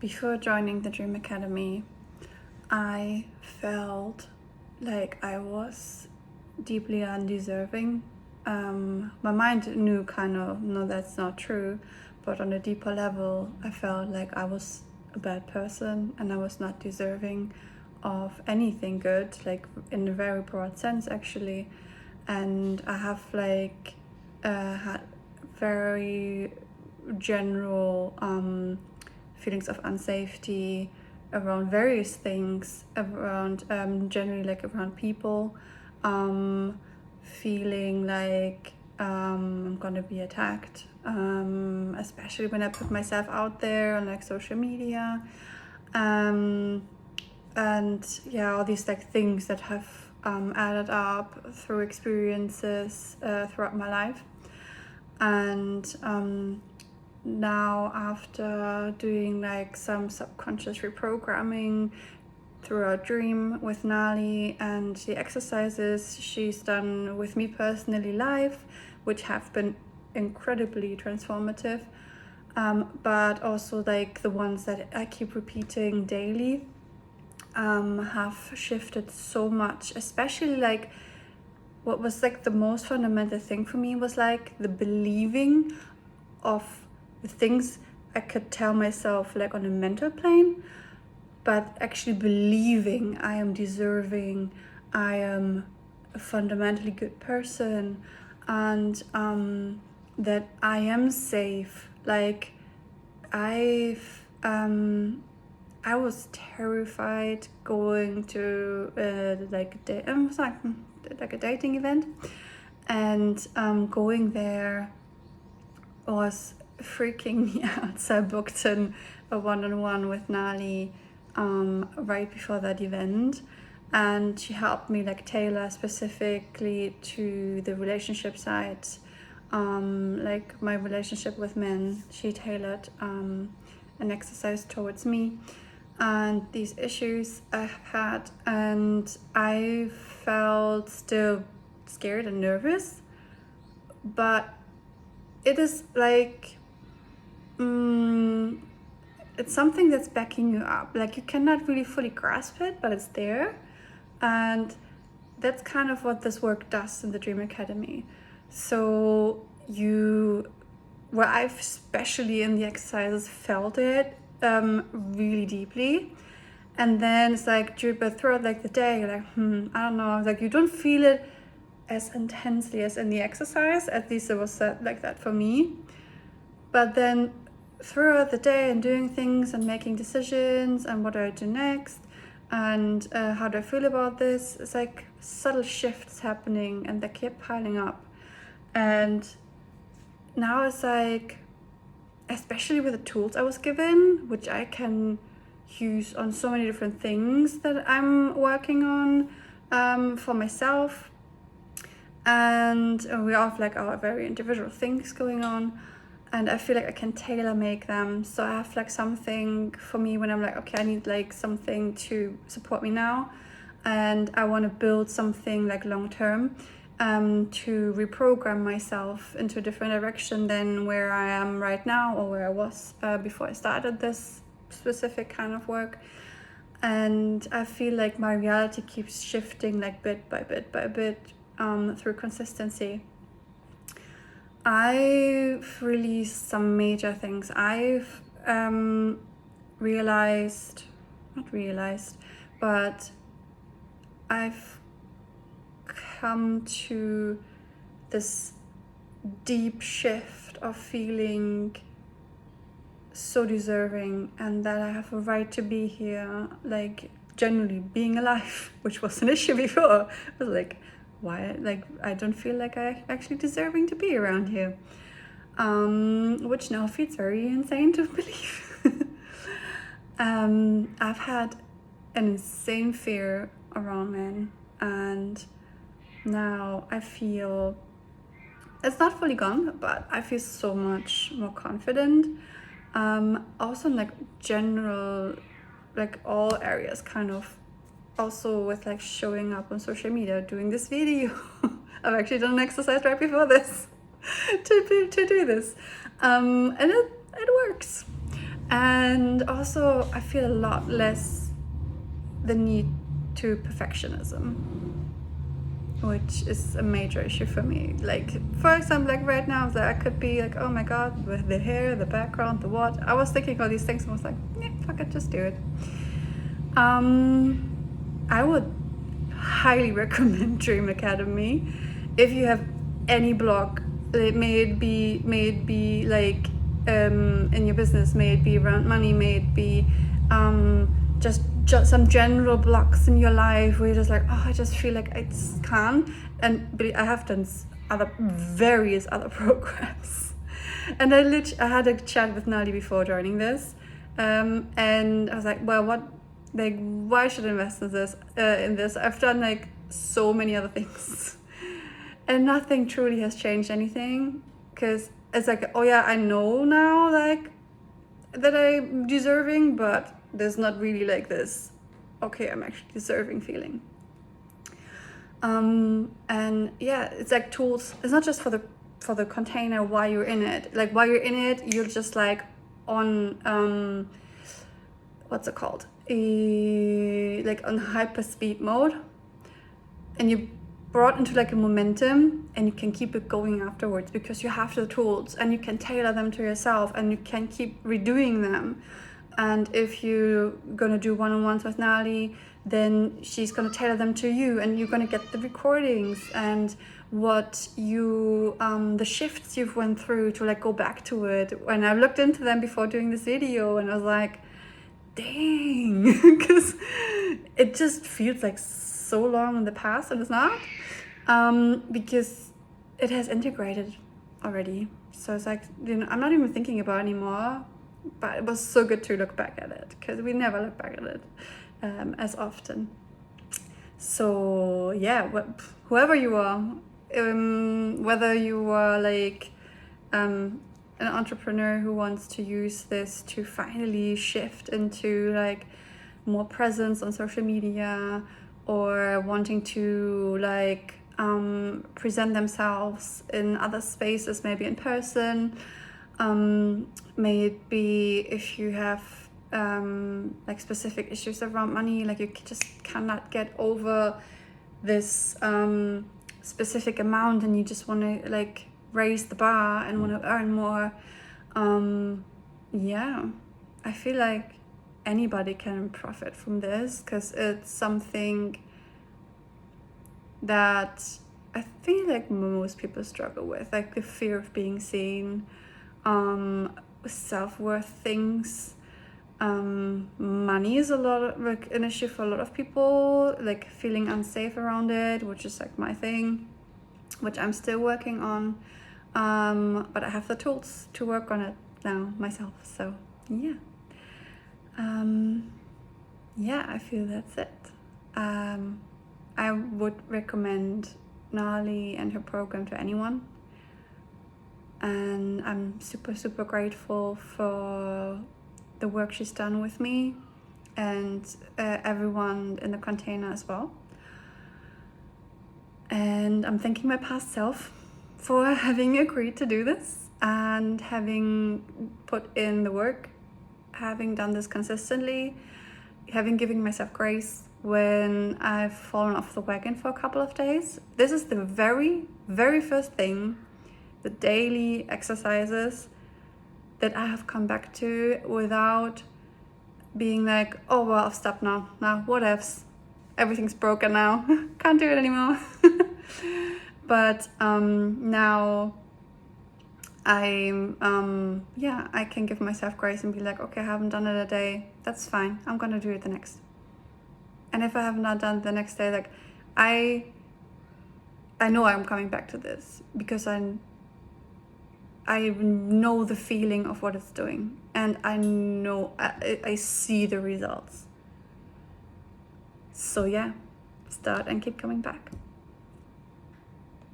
before joining the Dream Academy, I felt like I was deeply undeserving. My mind knew no, that's not true, but on a deeper level, I felt like I was a bad person and I was not deserving of anything good, like in a very broad sense actually. And I have had very general feelings of unsafety around various things, around generally like around people, feeling like I'm gonna be attacked, especially when I put myself out there on like social media, and yeah, all these like things that have added up through experiences throughout my life. And now, after doing like some subconscious reprogramming through our dream with Nali and the exercises she's done with me personally live, which have been incredibly transformative, but also like the ones that I keep repeating daily, have shifted so much. Especially like what was like the most fundamental thing for me was like the believing of the things I could tell myself like on a mental plane, but actually believing I am deserving, I am a fundamentally good person, and that I am safe. Like I was terrified going to like a dating event, and going there was freaking me out. So I booked in a one-on-one with Nali right before that event, and she helped me like tailor specifically to the relationship side, like my relationship with men. She tailored an exercise towards me and these issues I've had, and I felt still scared and nervous, but it is like it's something that's backing you up. Like you cannot really fully grasp it, but it's there. And that's kind of what this work does in the Dream Academy. So I've especially in the exercises felt it really deeply. And then it's like throughout like the day, you're like, I don't know, like you don't feel it as intensely as in the exercise. At least it was like that for me. But then throughout the day and doing things and making decisions and what do I do next and how do I feel about this, it's like subtle shifts happening and they keep piling up. And now it's like, especially with the tools I was given, which I can use on so many different things that I'm working on for myself, and we all have like our very individual things going on, and I feel like I can tailor make them. So I have like something for me when I'm like, okay, I need like something to support me now, and I want to build something like long term, to reprogram myself into a different direction than where I am right now or where I was before I started this specific kind of work. And I feel like my reality keeps shifting like bit by bit by bit, through consistency. I've released some major things. I've but I've come to this deep shift of feeling so deserving and that I have a right to be here, like generally being alive, which was an issue before. I was like, why, like I don't feel like I actually deserving to be around here, which now feels very insane to believe. I've had an insane fear around men, and now I feel it's not fully gone, but I feel so much more confident. Also in like general, like all areas kind of, also with like showing up on social media, doing this video. I've actually done an exercise right before this to do this, and it works. And also I feel a lot less the need to perfectionism, which is a major issue for me. Like, for example, like right now, that I could be like, oh my god, with the hair, the background, the what. I was thinking all these things and I was like, yeah, fuck it, just do it. I would highly recommend Dream Academy. If you have any block, may it be like in your business, may it be around money, may it be just some general blocks in your life where you're just like, oh, I just feel like I just can't. But I have done various other programs. And I had a chat with Nali before joining this, and I was like, well, why should I invest in this? I've done like so many other things, and nothing truly has changed anything, because it's like, oh yeah, I know now like that I'm deserving, but there's not really like this, okay, I'm actually deserving feeling. And yeah, it's like tools. It's not just for the container while you're in it. Like while you're in it, you're just like on what's it called? Like on hyper speed mode, and you brought into like a momentum, and you can keep it going afterwards because you have the tools and you can tailor them to yourself and you can keep redoing them. And if you're gonna do one-on-ones with Nali, then she's gonna tailor them to you, and you're gonna get the recordings and what you the shifts you've went through to like go back to it. When I looked into them before doing this video, and I was like, dang, because it just feels like so long in the past, and it's not, because it has integrated already. So it's like, I'm not even thinking about it anymore, but it was so good to look back at it, because we never look back at it as often. So yeah, whoever you are, whether you are like an entrepreneur who wants to use this to finally shift into like more presence on social media, or wanting to like present themselves in other spaces, maybe in person, may it be if you have like specific issues around money, like you just cannot get over this specific amount and you just want to like raise the bar and want to earn more. Yeah, I feel like anybody can profit from this, because it's something that I feel like most people struggle with, like the fear of being seen, self-worth things. Money is a lot of, like an issue for a lot of people, like feeling unsafe around it, which is like my thing, which I'm still working on, but I have the tools to work on it now myself. So yeah, yeah, I feel that's it. I would recommend Nali and her program to anyone, and I'm super grateful for the work she's done with me and everyone in the container as well. And I'm thanking my past self for having agreed to do this and having put in the work, having done this consistently, having given myself grace when I've fallen off the wagon for a couple of days. This is the very first thing, the daily exercises that I have come back to without being like, oh well, I've stopped now, what ifs, everything's broken now, can't do it anymore. But now I can give myself grace and be like, okay, I haven't done it a day, that's fine, I'm gonna do it the next. And if I have not done it the next day, like I know I'm coming back to this, because I know the feeling of what it's doing, and I know I see the results. So yeah, start and keep coming back.